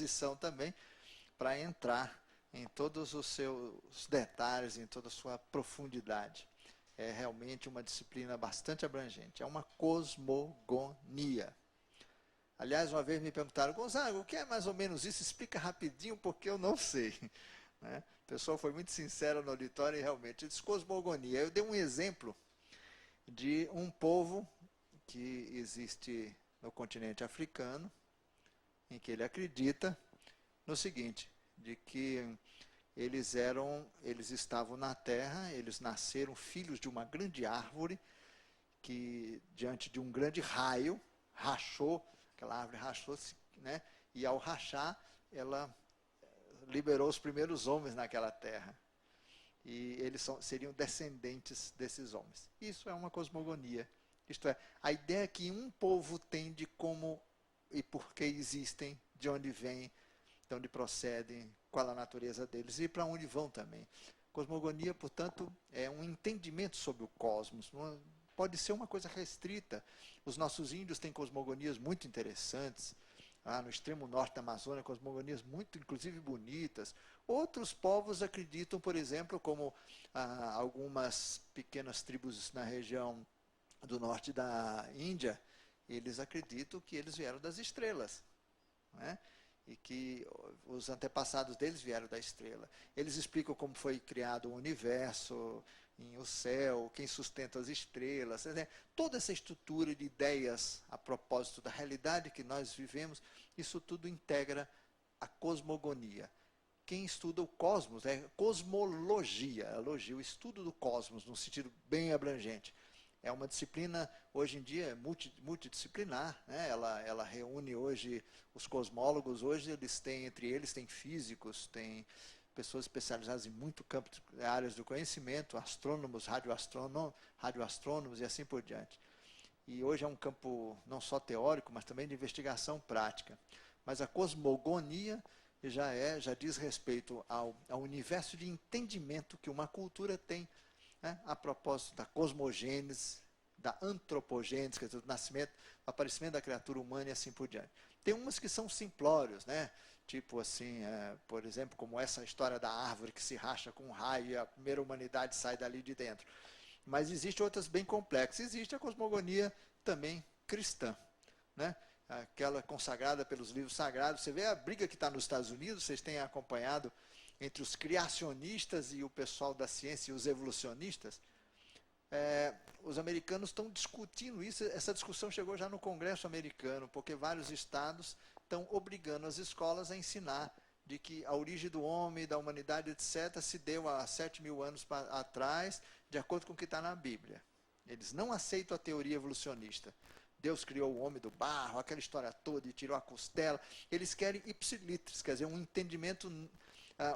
disposição também para entrar em todos os seus detalhes, em toda a sua profundidade. É realmente uma disciplina bastante abrangente, é uma cosmogonia. Aliás, uma vez me perguntaram, Gonzaga, o que é mais ou menos isso? Explica rapidinho, porque eu não sei. Né? O pessoal foi muito sincero no auditório e realmente disse cosmogonia. Eu dei um exemplo de um povo que existe no continente africano, em que ele acredita no seguinte, de que eles estavam na terra, eles nasceram filhos de uma grande árvore, que diante de um grande raio, rachou, aquela árvore rachou-se, né? E ao rachar, ela liberou os primeiros homens naquela terra. E eles seriam descendentes desses homens. Isso é uma cosmogonia. Isto é, a ideia que um povo tem de como e por que existem, de onde vêm, de onde procedem, qual a natureza deles e para onde vão também. Cosmogonia, portanto, é um entendimento sobre o cosmos. Pode ser uma coisa restrita. Os nossos índios têm cosmogonias muito interessantes. No extremo norte da Amazônia, cosmogonias muito, inclusive, bonitas. Outros povos acreditam, por exemplo, como algumas pequenas tribos na região do norte da Índia, eles acreditam que eles vieram das estrelas, né? E que os antepassados deles vieram da estrela. Eles explicam como foi criado o universo, o céu, quem sustenta as estrelas, né? Toda essa estrutura de ideias a propósito da realidade que nós vivemos, isso tudo integra a cosmogonia. Quem estuda o cosmos é cosmologia, o estudo do cosmos, num sentido bem abrangente. É uma disciplina, hoje em dia, multidisciplinar, né? Ela reúne hoje, os cosmólogos, hoje eles têm, entre eles, tem físicos, tem pessoas especializadas em muito campo, áreas do conhecimento, astrônomos, radioastrônomos e assim por diante. E hoje é um campo não só teórico, mas também de investigação prática. Mas a cosmogonia já diz respeito ao universo de entendimento que uma cultura tem, né, a propósito da cosmogênese, da antropogênese, quer dizer, do nascimento, do aparecimento da criatura humana e assim por diante. Tem umas que são simplórios, né? Tipo assim, por exemplo, como essa história da árvore que se racha com um raio e a primeira humanidade sai dali de dentro. Mas existem outras bem complexas. Existe a cosmogonia também cristã, né? Aquela consagrada pelos livros sagrados. Você vê a briga que está nos Estados Unidos, vocês têm acompanhado, entre os criacionistas e o pessoal da ciência e os evolucionistas. Os americanos estão discutindo isso, essa discussão chegou já no Congresso americano, porque vários estados estão obrigando as escolas a ensinar de que a origem do homem, da humanidade, etc., se deu há 7.000 anos atrás, de acordo com o que está na Bíblia. Eles não aceitam a teoria evolucionista. Deus criou o homem do barro, aquela história toda, e tirou a costela. Eles querem ipsilitris, quer dizer, um entendimento,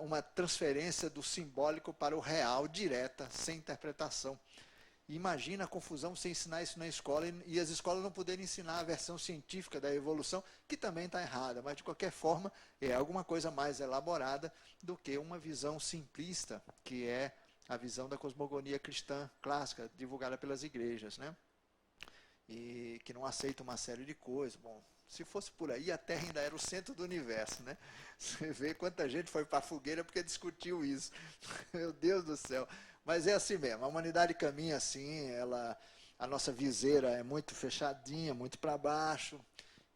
uma transferência do simbólico para o real, direta, sem interpretação. Imagina a confusão você ensinar isso na escola e as escolas não poderem ensinar a versão científica da evolução, que também está errada, mas de qualquer forma é alguma coisa mais elaborada do que uma visão simplista, que é a visão da cosmogonia cristã clássica, divulgada pelas igrejas, né? E que não aceita uma série de coisas. Bom, se fosse por aí, a Terra ainda era o centro do universo, né? Você vê quanta gente foi para a fogueira porque discutiu isso. Meu Deus do céu. Mas é assim mesmo, a humanidade caminha assim, a nossa viseira é muito fechadinha, muito para baixo,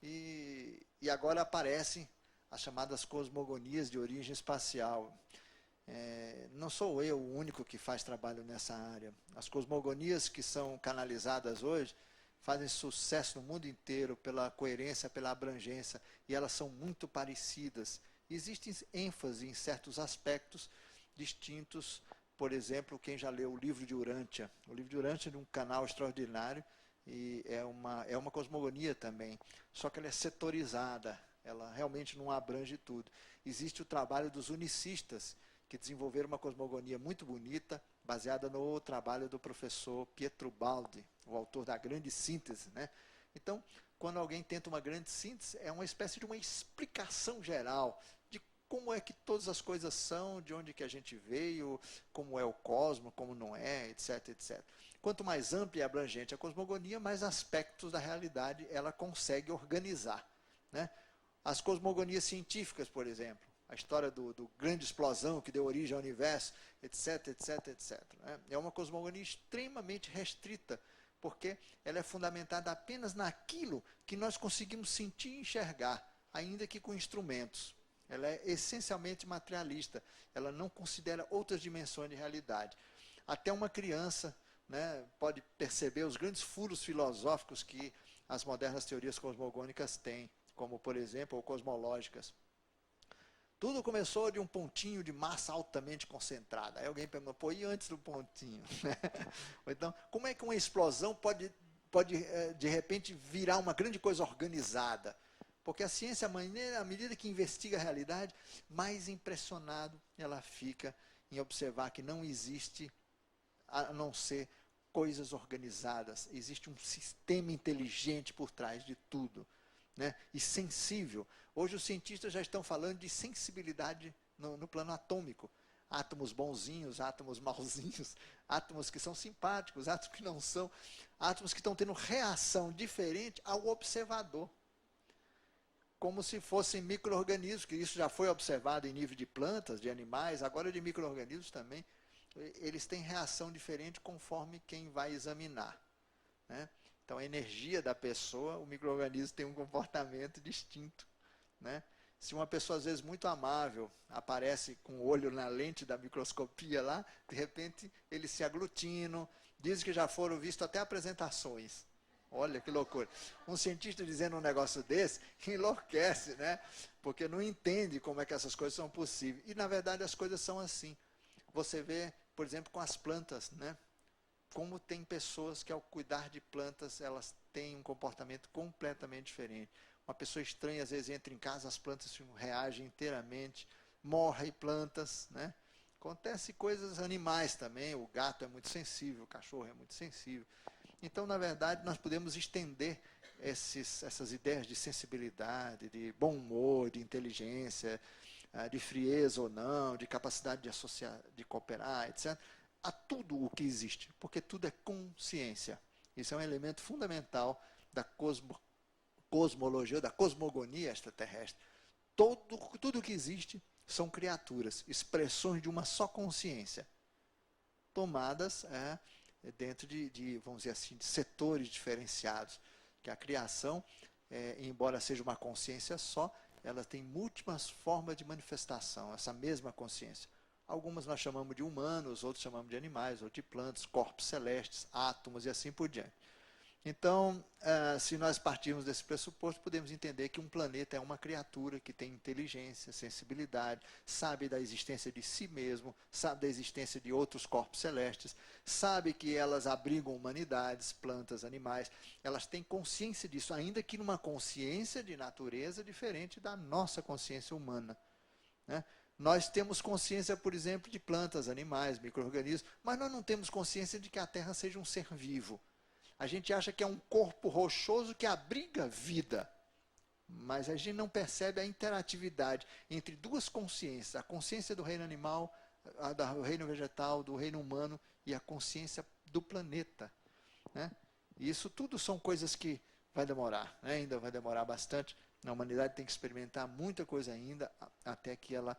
e agora aparecem as chamadas cosmogonias de origem espacial. Não sou eu o único que faz trabalho nessa área. As cosmogonias que são canalizadas hoje fazem sucesso no mundo inteiro pela coerência, pela abrangência, e elas são muito parecidas. Existem ênfase em certos aspectos distintos. Por exemplo, quem já leu o livro de Urântia. O livro de Urântia é de um canal extraordinário e é uma cosmogonia também, só que ela é setorizada, ela realmente não abrange tudo. Existe o trabalho dos unicistas, que desenvolveram uma cosmogonia muito bonita, baseada no trabalho do professor Pietro Baldi, o autor da Grande Síntese, né? Então, quando alguém tenta uma grande síntese, é uma espécie de uma explicação geral de como é que todas as coisas são, de onde que a gente veio, como é o cosmos, como não é, etc, etc. Quanto mais ampla e abrangente a cosmogonia, mais aspectos da realidade ela consegue organizar, né? As cosmogonias científicas, por exemplo, a história do grande explosão que deu origem ao universo, etc, etc, etc. Né? É uma cosmogonia extremamente restrita, porque ela é fundamentada apenas naquilo que nós conseguimos sentir e enxergar, ainda que com instrumentos. Ela é essencialmente materialista, ela não considera outras dimensões de realidade. Até uma criança, né, pode perceber os grandes furos filosóficos que as modernas teorias cosmogônicas têm, como, por exemplo, ou cosmológicas. Tudo começou de um pontinho de massa altamente concentrada. Aí alguém perguntou, pô, e antes do pontinho? Então, como é que uma explosão pode de repente, virar uma grande coisa organizada? Porque a ciência, à medida que investiga a realidade, mais impressionado ela fica em observar que não existe, a não ser coisas organizadas. Existe um sistema inteligente por trás de tudo. Né, e sensível. Hoje os cientistas já estão falando de sensibilidade no plano atômico. Átomos bonzinhos, átomos mauzinhos, átomos que são simpáticos, átomos que não são, átomos que estão tendo reação diferente ao observador. Como se fossem micro-organismos, que isso já foi observado em nível de plantas, de animais, agora de micro-organismos também. Eles têm reação diferente conforme quem vai examinar. Né? Então, a energia da pessoa, o micro-organismo tem um comportamento distinto. Né? Se uma pessoa, às vezes, muito amável, aparece com o olho na lente da microscopia lá, de repente, eles se aglutinam, dizem que já foram vistos até apresentações. Olha que loucura. Um cientista dizendo um negócio desse, enlouquece, né? Porque não entende como é que essas coisas são possíveis. E, na verdade, as coisas são assim. Você vê, por exemplo, com as plantas, né? Como tem pessoas que, ao cuidar de plantas, elas têm um comportamento completamente diferente. Uma pessoa estranha, às vezes, entra em casa, as plantas reagem inteiramente, morrem plantas, né? Acontece coisas animais também, o gato é muito sensível, o cachorro é muito sensível. Então, na verdade, nós podemos estender essas ideias de sensibilidade, de bom humor, de inteligência, de frieza ou não, de capacidade de associar, de cooperar, etc., a tudo o que existe, porque tudo é consciência. Isso é um elemento fundamental da cosmologia, da cosmogonia extraterrestre. Tudo o que existe são criaturas, expressões de uma só consciência, tomadas dentro vamos dizer assim, de setores diferenciados. Que a criação, embora seja uma consciência só, ela tem múltiplas formas de manifestação, essa mesma consciência. Algumas nós chamamos de humanos, outros chamamos de animais, outros de plantas, corpos celestes, átomos e assim por diante. Então, se nós partirmos desse pressuposto, podemos entender que um planeta é uma criatura que tem inteligência, sensibilidade, sabe da existência de si mesmo, sabe da existência de outros corpos celestes, sabe que elas abrigam humanidades, plantas, animais, elas têm consciência disso, ainda que numa consciência de natureza diferente da nossa consciência humana. Né? Nós temos consciência, por exemplo, de plantas, animais, micro-organismos, mas nós não temos consciência de que a Terra seja um ser vivo. A gente acha que é um corpo rochoso que abriga vida, mas a gente não percebe a interatividade entre duas consciências, a consciência do reino animal, do reino vegetal, do reino humano e a consciência do planeta. Né? E isso tudo são coisas que vai demorar, né? Ainda vai demorar bastante. A humanidade tem que experimentar muita coisa ainda, até que ela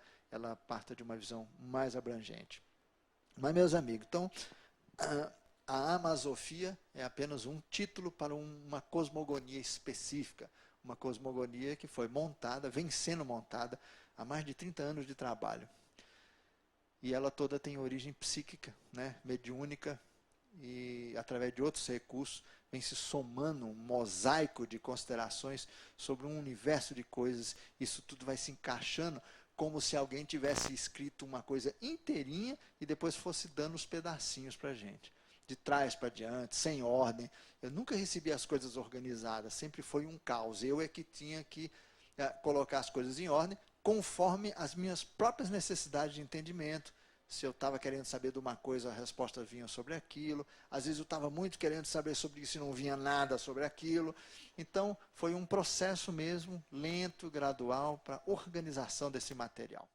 parta de uma visão mais abrangente. Mas, meus amigos, então, a Amazofia é apenas um título para uma cosmogonia específica, uma cosmogonia que foi montada, vem sendo montada, há mais de 30 anos de trabalho. E ela toda tem origem psíquica, né, mediúnica, e através de outros recursos, vem se somando um mosaico de considerações sobre um universo de coisas. Isso tudo vai se encaixando como se alguém tivesse escrito uma coisa inteirinha e depois fosse dando os pedacinhos para a gente. De trás para diante, sem ordem. Eu nunca recebi as coisas organizadas, sempre foi um caos. Eu é que tinha que colocar as coisas em ordem conforme as minhas próprias necessidades de entendimento. Se eu estava querendo saber de uma coisa, a resposta vinha sobre aquilo. Às vezes eu estava muito querendo saber sobre isso e não vinha nada sobre aquilo. Então, foi um processo mesmo, lento, gradual, para a organização desse material.